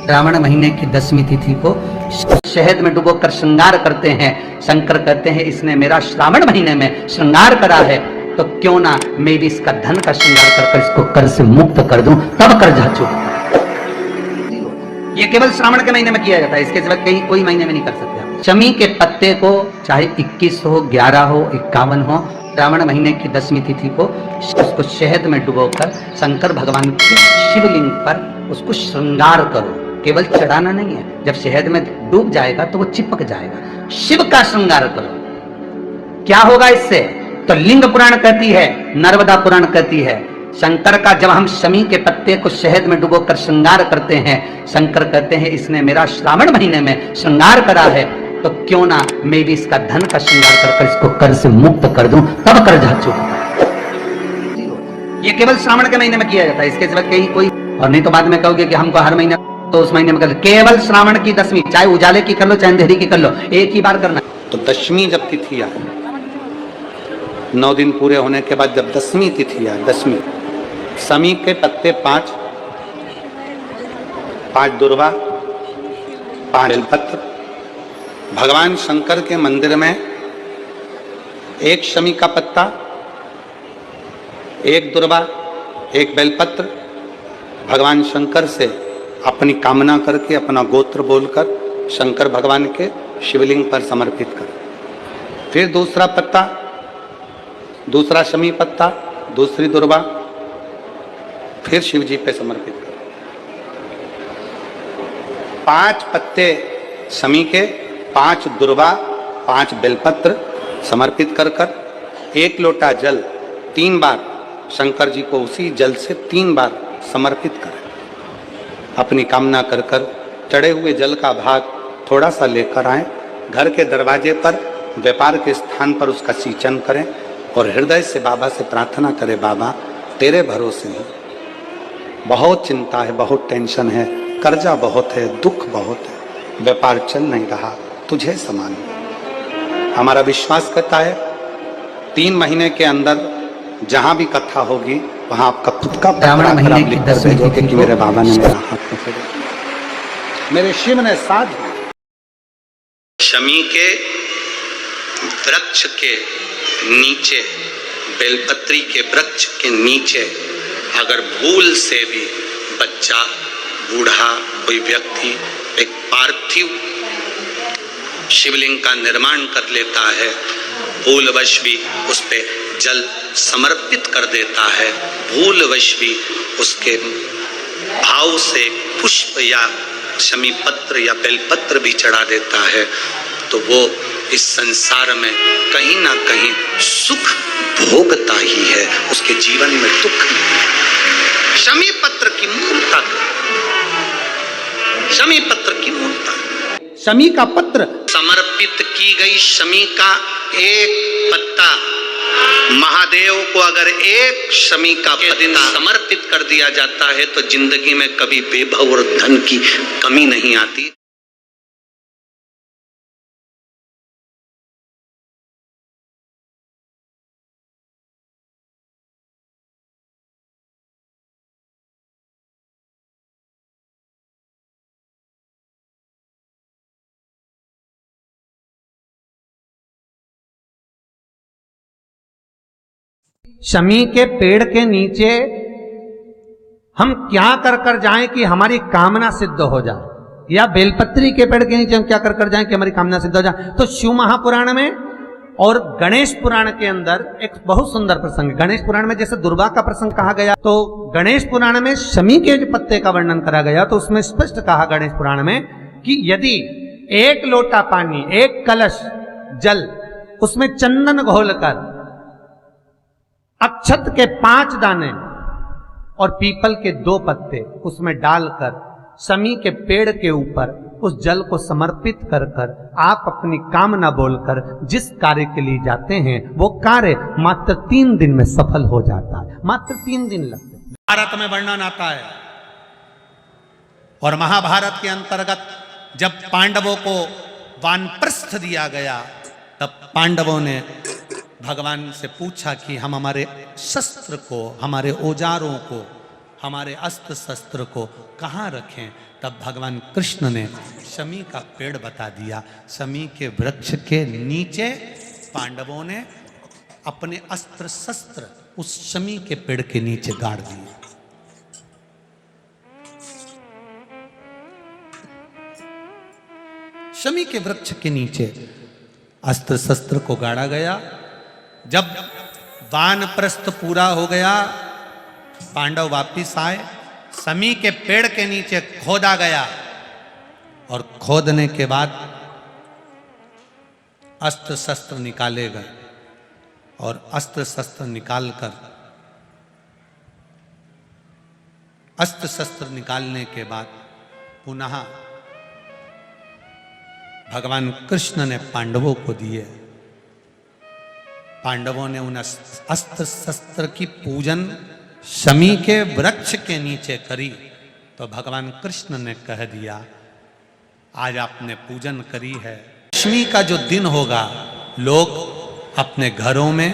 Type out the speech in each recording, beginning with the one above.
श्रावण महीने की 10वीं तिथि को शहद में डुबोकर श्रृंगार करते हैं। शंकर कहते हैं इसने मेरा श्रावण महीने में श्रृंगार करा है, तो क्यों ना मैं भी इसका धन का श्रृंगार कर इसको कर से मुक्त कर दूं, तब कर्जा चुका। ये केवल श्रावण के महीने में किया जाता है, इसके सिवा कहीं कोई महीने में नहीं कर सकते। शमी के पत्ते को चाहे 21 हो, 11 हो, 51 हो, श्रावण महीने की 10वीं तिथि को उसको शहद में डुबोकर शंकर भगवान के शिवलिंग पर उसको श्रृंगार करो। केवल चढ़ाना नहीं है, जब शहद में डूब जाएगा तो वो चिपक जाएगा। शिव का श्रृंगार करो। क्या होगा इससे? तो लिंग पुराण कहती है, नर्मदा पुराण कहती है, शंकर का जब हम शमी के पत्ते को शहद में डुबोकर श्रृंगार करते हैं, शंकर कहते हैं इसने मेरा श्रावण महीने में श्रृंगार करा है, तो क्यों ना मैं भी इसका धन का श्रृंगार कर इसको कर से मुक्त कर दूं, तब कर्जा चुका। ये केवल श्रावण के महीने में किया जाता है, इसके सिवा कहीं कोई और नहीं। तो बाद में कहोगे कि हमको हर महीने, तो उस महीने में कर, केवल श्रावण की 10वीं, चाहे उजाले की कर लो चाहे अंधेरी की कर लो, एक ही बार करना। तो 10वीं जब तिथि आए, 9 दिन पूरे होने के बाद जब 10वीं तिथि आए, 10वीं, शमी के पत्ते 5 दुर्वा, 5 बेलपत्र, भगवान शंकर के मंदिर में 1 शमी का पत्ता, 1 दुर्वा, 1 बेलपत्र, भगवान शंकर से अपनी कामना करके अपना गोत्र बोलकर शंकर भगवान के शिवलिंग पर समर्पित कर। फिर दूसरा पत्ता, दूसरा शमी पत्ता, दूसरी दुर्वा, फिर शिव जी पे समर्पित कर। 5 पत्ते शमी के, 5 दुर्वा, 5 बेलपत्र समर्पित कर कर 1 लोटा जल 3 बार शंकर जी को उसी जल से 3 बार समर्पित करें। अपनी कामना कर कर चढ़े हुए जल का भाग थोड़ा सा लेकर आए, घर के दरवाजे पर, व्यापार के स्थान पर उसका सिंचन करें और हृदय से बाबा से प्रार्थना करें, बाबा तेरे भरोसे ही बहुत चिंता है, बहुत टेंशन है, कर्जा बहुत है, दुख बहुत है, व्यापार चल नहीं रहा, तुझे समान। हमारा विश्वास करता है 3 महीने के अंदर जहां भी कथा होगी वहां आपका खुद का श्रावण महीने की 10वीं तिथि कि मेरे बाबा ने मेरा हाथ पकड़ा, मेरे शिव ने साथ। शमी के वृक्ष के नीचे, बेलपत्री के वृक्ष के नीचे अगर भूल से भी बच्चा, बूढ़ा, कोई व्यक्ति एक पार्थिव शिवलिंग का निर्माण कर लेता है, भूलवश भी उस पे जल समर्पित कर देता है, भूलवश भी उसके भाव से पुष्प या शमी पत्र या बेलपत्र भी चढ़ा देता है, तो वो इस संसार में कहीं ना कहीं सुख भोगता ही है, उसके जीवन में दुख नहीं। शमी पत्र की मूर्ता, शमी पत्र की मूर्ता, शमी का पत्र समर्पित की गई शमी का एक पत्ता, महादेव को अगर एक शमी का पत्ता समर्पित कर दिया जाता है तो जिंदगी में कभी वैभव और धन की कमी नहीं आती। शमी के पेड़ के नीचे हम क्या कर कर जाएं कि हमारी कामना सिद्ध हो जाए, या बेलपत्री के पेड़ के नीचे हम क्या कर कर जाएं कि हमारी कामना सिद्ध हो जाए। तो शिव महापुराण में और गणेश पुराण के अंदर एक बहुत सुंदर प्रसंग, गणेश पुराण में जैसे दुर्वा का प्रसंग कहा गया, तो गणेश पुराण में शमी के पत्ते का वर्णन करा गया, तो उसमें स्पष्ट कहा गणेश पुराण में कि यदि 1 लोटा पानी, 1 कलश जल, उसमें चंदन घोलकर अक्षत के 5 दाने और पीपल के 2 पत्ते उसमें डालकर शमी के पेड़ के ऊपर उस जल को समर्पित कर कर आप अपनी कामना बोलकर जिस कार्य के लिए जाते हैं वो कार्य मात्र 3 दिन में सफल हो जाता है। मात्र 3 दिन लगते हैं। भारत में वर्णन आता है और महाभारत के अंतर्गत जब पांडवों को वानप्रस्थ दिया गया तब पांडवों ने भगवान से पूछा कि हम हमारे शस्त्र को, हमारे औजारों को, हमारे अस्त्र शस्त्र को कहाँ रखें। तब भगवान कृष्ण ने शमी का पेड़ बता दिया। शमी के वृक्ष के नीचे पांडवों ने अपने अस्त्र शस्त्र उस शमी के पेड़ के नीचे गाड़ दिए। शमी के वृक्ष के नीचे अस्त्र शस्त्र को गाड़ा गया। जब वानप्रस्थ पूरा हो गया, पांडव वापिस आए। शमी के पेड़ के नीचे खोदा गया और खोदने के बाद अस्त्र शस्त्र निकाले गए और अस्त्र शस्त्र निकालकर अस्त्र शस्त्र निकालने के बाद पुनः भगवान कृष्ण ने पांडवों को दिए। पांडवों ने उन अस्त्र शस्त्र की पूजन शमी के वृक्ष के नीचे करी तो भगवान कृष्ण ने कह दिया, आज आपने पूजन करी है, दशमी का जो दिन होगा लोग अपने घरों में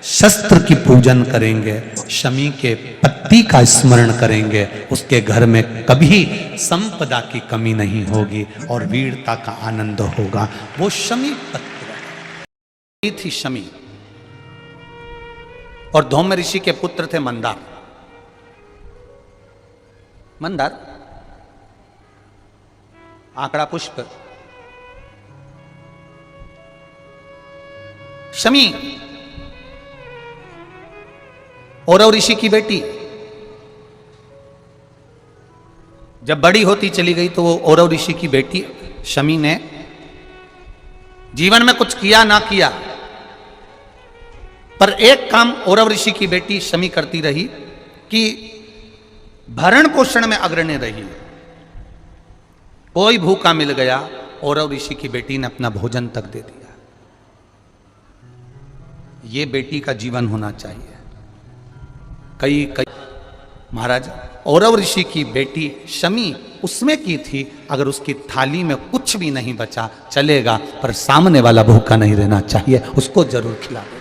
शस्त्र की पूजन करेंगे, शमी के पत्ती का स्मरण करेंगे, उसके घर में कभी संपदा की कमी नहीं होगी और वीरता का आनंद होगा। वो शमी पत्र थी शमी, और धौम्य ऋषि के पुत्र थे मंदार। मंदार आंकड़ा पुष्प, शमी औरव ऋषि की बेटी। जब बड़ी होती चली गई तो वो औरव ऋषि की बेटी शमी ने जीवन में कुछ किया ना किया, पर एक काम औरव ऋषि की बेटी शमी करती रही कि भरण पोषण में अग्रणी रही। कोई भूखा मिल गया, औरव ऋषि की बेटी ने अपना भोजन तक दे दिया। ये बेटी का जीवन होना चाहिए। कई महाराज औरव ऋषि की बेटी शमी उसमें की थी, अगर उसकी थाली में कुछ भी नहीं बचा चलेगा, पर सामने वाला भूखा नहीं रहना चाहिए, उसको जरूर खिला देना।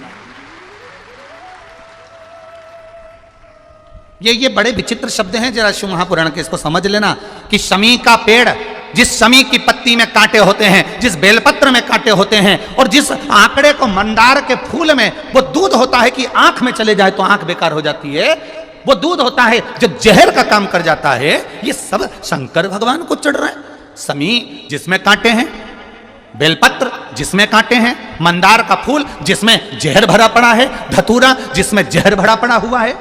ये बड़े विचित्र शब्द हैं, जरा शिव महापुराण के इसको समझ लेना कि शमी का पेड़, जिस शमी की पत्ती में कांटे होते हैं, जिस बेलपत्र में कांटे होते हैं, और जिस आंकड़े को मंदार के फूल में वो दूध होता है कि आंख में चले जाए तो आंख बेकार हो जाती है, वो दूध होता है जो जहर का काम कर जाता है, ये सब शंकर भगवान को चढ़ रहा है। शमी जिसमें कांटे हैं, बेलपत्र जिसमें कांटे हैं, मंदार का फूल जिसमें जहर भरा पड़ा है, धतूरा जिसमें जहर भरा पड़ा हुआ है,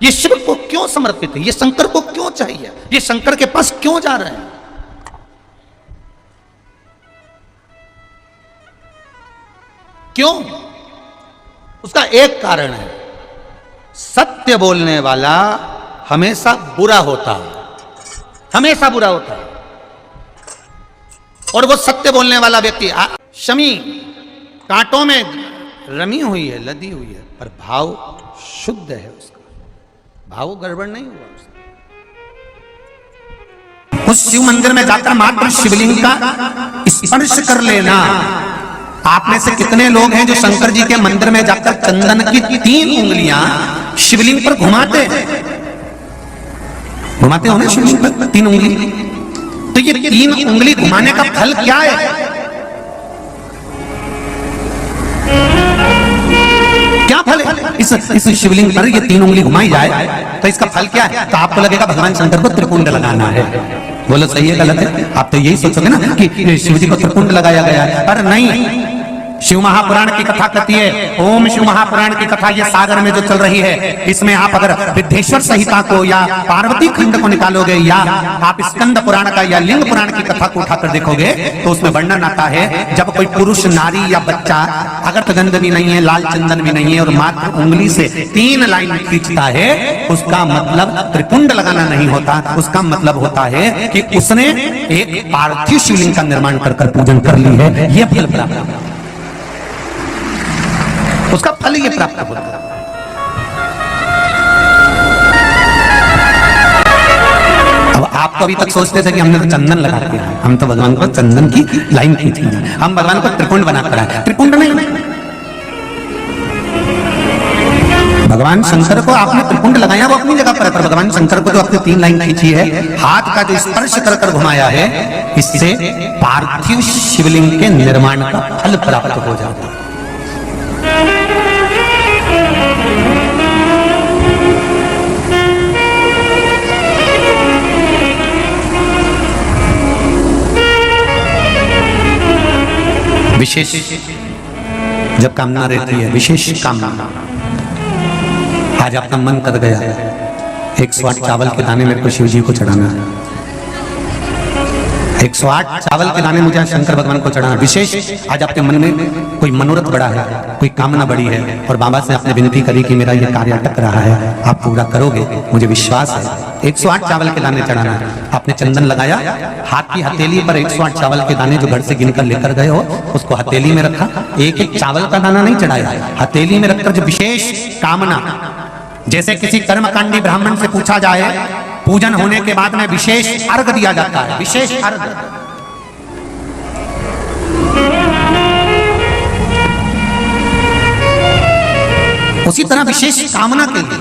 ये शिव को क्यों समर्पित है? ये शंकर को क्यों चाहिए? ये शंकर के पास क्यों जा रहे हैं? क्यों? उसका एक कारण है, सत्य बोलने वाला हमेशा बुरा होता है, हमेशा बुरा होता है। और वो सत्य बोलने वाला व्यक्ति, शमी कांटों में रमी हुई है, लदी हुई है, पर भाव शुद्ध है, उसका भाव गड़बड़ नहीं हुआ। उस शिव मंदिर में जाकर मात्र शिवलिंग का स्पर्श कर लेना। आप में से कितने लोग हैं जो शंकर जी के मंदिर में जाकर चंदन की 3 उंगलियां शिवलिंग पर घुमाते हो ना? शिवलिंग पर 3 उंगली, तो ये 3 उंगली घुमाने का फल क्या है? क्या फल है? इस शिवलिंग पर ये 3 उंगली घुमाई जाए तो इसका फल क्या है? तो आपको लगेगा भगवान शंकर को त्रिपुंड लगाना है। बोलो सही है गलत है? आप तो यही सोचोगे ना कि शिव जी को त्रिपुंड लगाया गया है, पर नहीं। शिव महापुराण की कथा कहती है, ओम शिव महापुराण की कथा ये सागर में जो चल रही है, इसमें आप अगर विद्येश्वर संहिता को या पार्वती खंड को निकालोगे, या आप स्कंद पुराण का या लिंग पुराण की कथा को उठाकर देखोगे, तो उसमें वर्णन आता है जब कोई पुरुष, नारी या बच्चा अगर गंध भी नहीं है, लाल चंदन भी नहीं है, और मात्र उंगली से 3 लाइन खींचता है, उसका मतलब त्रिपुंड लगाना नहीं होता। उसका मतलब होता है कि उसने एक पार्थिव शिवलिंग का निर्माण कर पूजन कर ली है। यह फल प्राप्त होता है, उसका फल ये प्राप्त होता है। अब आप तो अभी तक सोचते थे कि हमने तो चंदन लगा दिया, हम तो भगवान को चंदन की लाइन खींची, हम भगवान को त्रिपुंड बनाकर आए। त्रिपुंड नहीं, भगवान शंकर को आपने त्रिपुंड लगाया वो अपनी जगह पर है, पर भगवान शंकर को जो आपने 3 लाइन खींची है, हाथ का जो स्पर्श कर कर घुमाया है, इससे पार्थिव शिवलिंग के निर्माण का फल प्राप्त हो जाता है। विशेष जब कामना रहती है, विशेष कामना, आज आपका मन कर गया 108 चावल के दाने मेरे को शिव जी को चढ़ाना है, 108 चावल के दाने मुझे शंकर भगवान को चढ़ाना। विशेष आज आपके मन में कोई मनोरथ बड़ा है, कोई कामना बड़ी है, और बाबा से आपने विनती करी कि मेरा ये कार्य अटक रहा है, आप पूरा करोगे, मुझे विश्वास है। 108 चावल के दाने चढ़ाना है। आपने चंदन लगाया, हाथ की हथेली पर 108 चावल के दाने जो घर से गिनकर लेकर गए हो, उसको हथेली में रखा। एक एक चावल का दाना नहीं चढ़ाया, हथेली में रखकर जो विशेष कामना, जैसे किसी कर्मकांडी ब्राह्मण से पूछा जाए, पूजन होने के बाद में विशेष अर्घ दिया जाता है, विशेष अर्घ, उसी तरह विशेष कामना के लिए